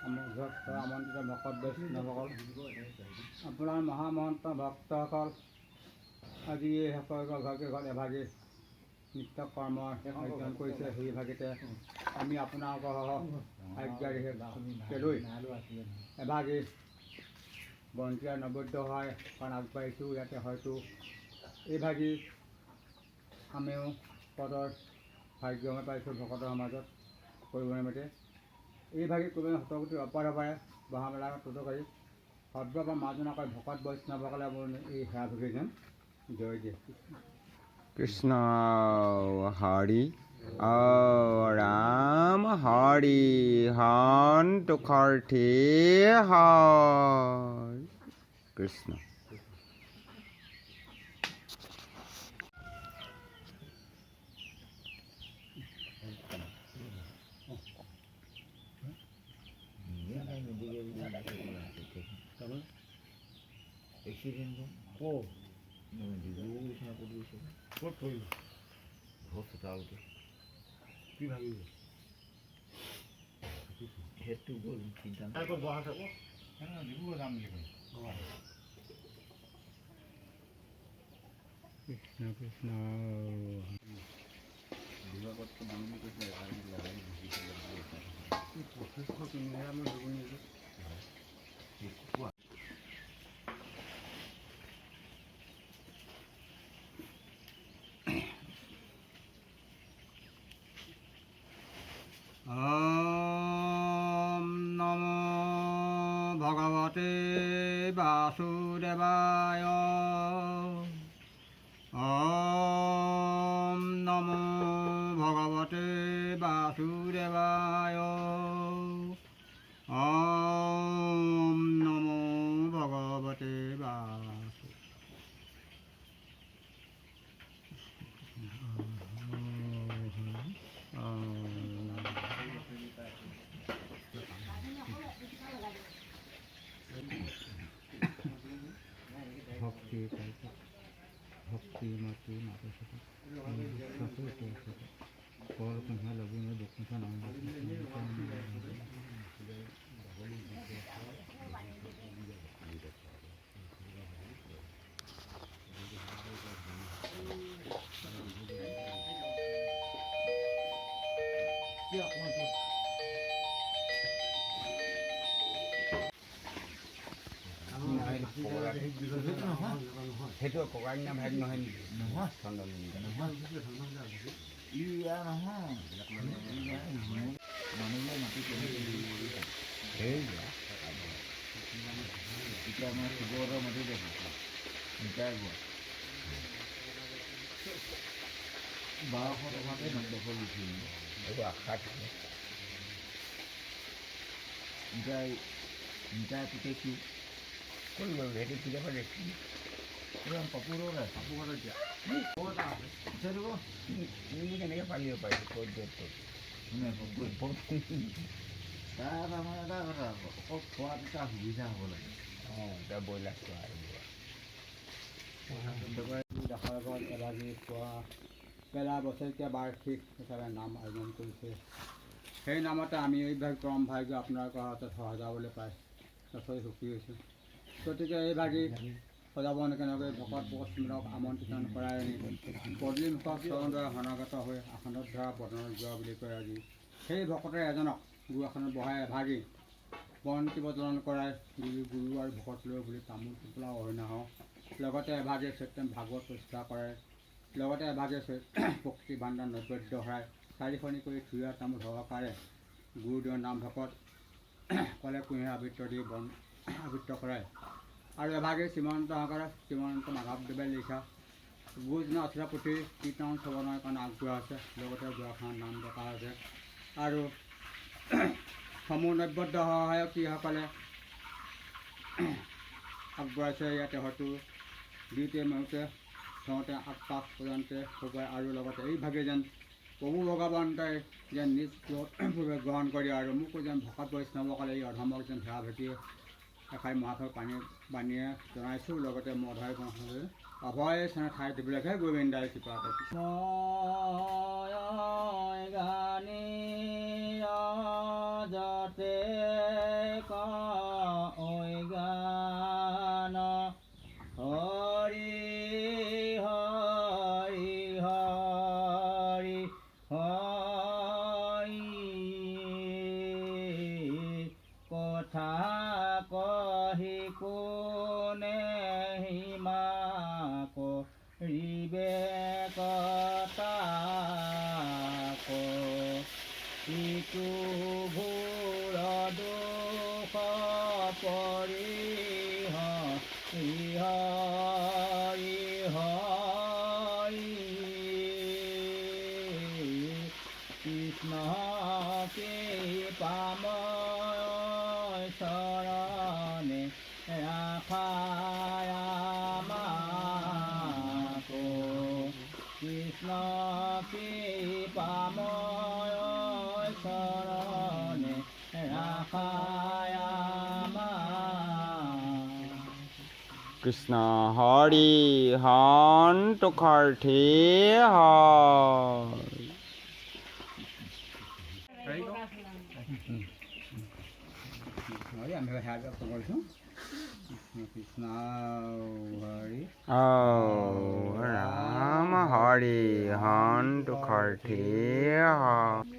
আমন্ত্ৰিত ভকত বৈষ্ণৱসকল, আপোনাৰ মহামহন্ত ভক্তসকল, আজি এই ভাগে ঘৰত এভাগি নিত্য কৰ্ম আয়োজন কৰিছে। সেই ভাগিতে আমি আপোনালোকৰ আজ্ঞাৰে লৈ এভাগি বন্তিয়া নৈবেদ্য হয় কাৰণ আগবাঢ়িছোঁ। ইয়াতে হয়তো এইভাগি আমিও পদৰ ভাগ্যমে পাইছোঁ ভকতৰ সমাজত কৰিব নিমিত্তে। এইভাগি কৰিব সতগতি অপৰাধৰে বহা মেলা তদুকাৰী সৰ্ব বা মাজনাকৈ ভকত বৈষ্ণৱসকলে মোৰ এই সেৱা ভুগি যেন জয় দিয়ে। কৃষ্ণ হৰি ৰাম হৰি সন্তোষাৰ্থী হয় কৃষ্ণ। কৃষ্ণ কৃষ্ণ ওম নমো ভগৱতে বাসুদেৱায়। ওম নমো ভগৱতে বাসুদেৱায়। ওম নমো ভগৱতে ভক্তি মাতৃ মাতা কল কুঁহিয়া লগি মই দক্ষিণ নাম সেইটো ককাই নাম হেৰি নহয় নেকি? নহয় কেনেকৈ পাৰিব পাৰিছোঁ তাৰ আমাৰ এটা কথা অকল খোৱাত এটা সুবিধা হ'ব লাগে। এতিয়া ব্ৰইলাৰ খোৱা এভাগি খোৱা পেলা বছৰেকীয়া বাৰ্ষিক হিচাপে নাম আয়োজন কৰিছে। সেই নামতে আমি এইভাগ পৰম ভাগ্য আপোনালোকৰ হাতত সজাবলৈ পাই যথেষ্ট সুখী হৈছোঁ। গতিকে এইভাগি সজাবলৈ কেনেকৈ ভকত বৈষ্ণৱক আমন্ত্ৰণ কৰাই আনি পদূলিমুখত চৰণদ্বাৰা শৰণাগত হৈ আসনত ধৰা বদনত যোৱা বুলি কয়। আজি সেই ভকতে এজনক গুৰু আসনত বহাই এভাগি বন্তি প্ৰজ্বলন কৰাই গুৰু আৰু ভকত লৈ বুলি তামোল টোপোলা অৰিহণা হওঁ, লগতে এভাগে সত্যম ভাগৱত প্ৰতিষ্ঠা কৰাই, লগতে এভাগে ভক্তি ভাণ্ডাৰ নৈবেদ্য হৰাই চাৰিখনি কৰি থুৰীয়া তামোল সহকাৰে গুৰুদেৱৰ নাম ভকত ক'লে কুঁহিয়া আবৃত্ত দি বন আবৃত্ত কৰাই, আৰু এভাগে শ্ৰীমন্ত সহকাৰে শ্ৰীমন্ত মাধৱদেৱে লিখা গুৰুজনা অচিৰা পুথি কীৰ্তন শ্ৰৱণৰ কাৰণে আগবঢ়া আছে। লগতে গুৰুখনৰ নাম ডকা আছে আৰু সমূহ নৈবেদ্য সহায়ক যিসকলে আগবঢ়াইছে। ইয়াতে হয়তো দুয়োতে মহোতে থওঁতে আগপাক পৰ্যন্তে সবুৱাই আৰু লগতে এইভাগে যেন প্ৰভু ভগৱন্তই যেন নিজ পূৰ্বে গ্ৰহণ কৰি আৰু মোকো যেন ভকত বৈষ্ণৱসকলে এই অধমক যেন সেৱা ভেটি এখাই মহাফল পানী বানীয়ে জনাইছোঁ। লগতে মধাই অভয় চেনে ঠাই দিবলৈকে গোবিন্দাই কৃপা কৰিছে। গানী ৰাজতে জ্ঞান হৰি হৰি হৰি হৰি কথা কহি কোনে হিমা কৰিবে কতাক ইটো ঘোৰ দুখ পৰিহ হৰি হৰি কৃষ্ণ কৃপাময় চৰণে ৰাখায় আমাকো কৃষ্ণ কৃপাময় চৰণে ৰাখায় আমাক কৃষ্ণ হৰি সন্তোষাৰ্থী হয় আমি সেয়া কৰিছোঁ কৃষ্ণ হৰি ঔ ৰাম হৰি সন্তোষাৰ্থী হয়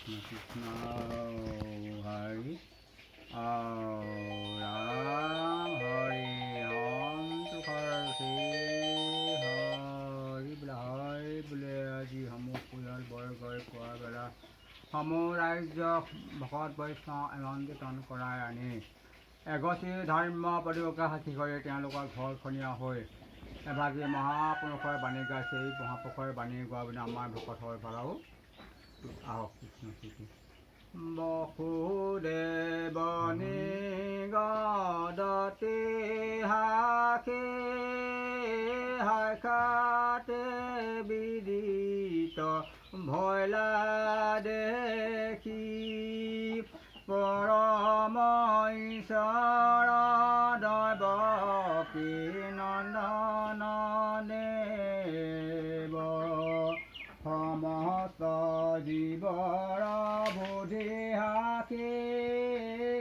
কৃষ্ণ হৰি ৰাম হৰি সন্তোষাৰ্থী হৰি বোলে আজি সমূহ পৰিয়াল বৰ্গই খোৱা বেলা সমূহ ৰাজ্য ভকত বৈষ্ণৱ এমন্ত্ৰণ কৰাই আনি এগছি ধৰ্ম পদুকা সাক্ষী কৰি তেওঁলোকৰ ঘৰখনীয়া হৈ এভাগী মহাপুৰুষৰ বাণী গাইছে। এই মহাপুৰুষৰ বাণী গোৱা বুলি আমাৰ ভকতৰ পৰাও আহক কৃষ্ণ কৃষ্ণ বসুদেৱনী গদতে হাকে শাখাতে বিদিত ভয়লা দেখি পৰম ঈশ্বৰ দৈৱকী নন্দন দেৱ সমস্ত জীৱৰ বুদ্ধি হাকে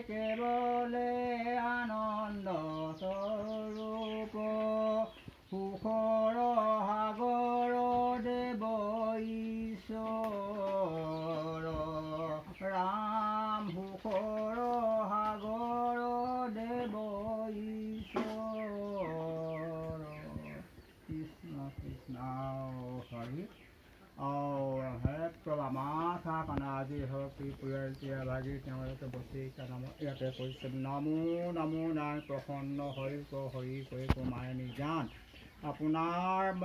কেৱলে আনন্দ স্বৰূপ সুখ সুখৰ সাগৰ দেৱ ঈশ্বৰ ৰাম সুখৰ সাগৰ দেৱ ঈশ্বৰ কৃষ্ণ কৃষ্ণ হৰি হে প্ৰভা মাথা কানা আজি হওক পৰিয়াল ভাগি তেওঁলোকে বছৰেকীয়া নামত ইয়াতে কৰিছে নমো নমো নাৰায়ণ প্ৰসন্ন হৰি কৰি মায়ে নিজান আপোনাৰ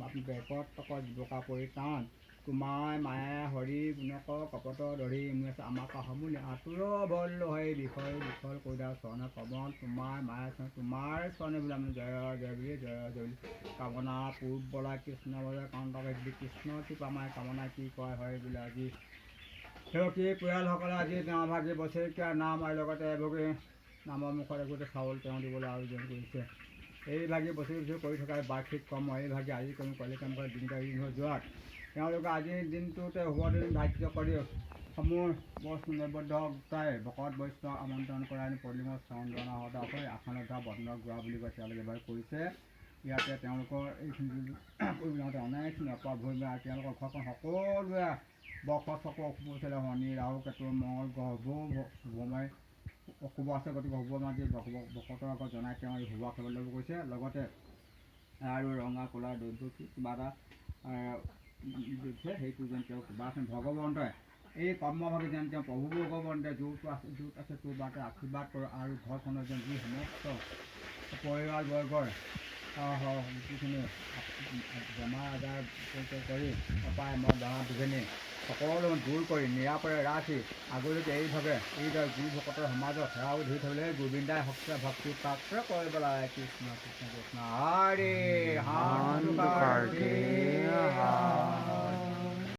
আপুনি বেকত টকত বোকা পৰিতান তোমাৰ মায়ে হৰি গুণক কপট ধৰি আমাক সমূলি আতুৰ বল হৈ বিষয় বিফল কৈদা চৰণে পৱন তোমাৰ মায়ে তোমাৰ চৰণে বোলে আমি জয় জয় বুলি কামনা পূৰ্ব বলা কৃষ্ণ বলে কাউণ্টাৰ কৃষ্ণ কৃপা মায়ে কামনা কি কয় হয় বোলে আজি সেৱকী পৰিয়ালসকলে আজি তেওঁ ভাগি বছৰেকীয়া নাম আৰু লগতে এভাগী নামৰ মুখত একোটা চাউল তেওঁ দিবলৈ আয়োজন কৰিছে এই ভাগি বছৰি কৰি থকা বাৰ্ষিক কৰ্ম এই ভাগি আজি কাম কৰে দিনটা যোৱাত তেওঁলোকে আজিৰ দিনটোতে শুভদিন ধাৰ্য কৰি সমূহ বস্তু নৈবদ্যতাই ভকত বৈষ্ণৱ আমন্ত্ৰণ কৰাই পল্লিঙৰ চাউন জনা সদা হৈ আসনতা বন্ধ গোৱা বুলি কয় তেওঁলোকে এবাৰ কৰিছে ইয়াতে তেওঁলোকৰ এইখিনি অনেকখিনি অপভূমি তেওঁলোকৰ ঘৰখন সকলোৱে বস চক অশুভ আছিলে শনি ৰাহু কেতু মঙল গ্ৰহবোৰ শুভময় অশুভ আছে গতিকে শুভ মাতি ভকতৰ আগত জনাই তেওঁ এই শুভ খাবলৈ কৈছে লগতে আৰু ৰঙা ক'লা দ্ৰব্য কিবা এটা দিছে সেইটো যেন তেওঁ কিবা আছে ভগৱন্তই এই কৰ্মভাগে যেন তেওঁ প্ৰভু ভগৱন্তে য'ত আছে তোৰ বাটে আশীৰ্বাদ কৰোঁ আৰু ঘৰখনৰ যেন যি সমস্ত পৰিয়ালবৰ্গৰ যিখিনি বেমাৰ আজাৰ কৰি অপায় মই দৰা বিঘিনি সকলো দূৰ কৰি নিৰাপৰে ৰাখি আগলৈকে এইভাৱে এইদৰে গুৰু ভকতৰ সমাজত সেৱাও ধৰি থ'বলৈ গোবিন্দাই ভক্তি প্ৰাপ্ত কৰিবলৈ কৃষ্ণ কৃষ্ণ কৃষ্ণ হৰি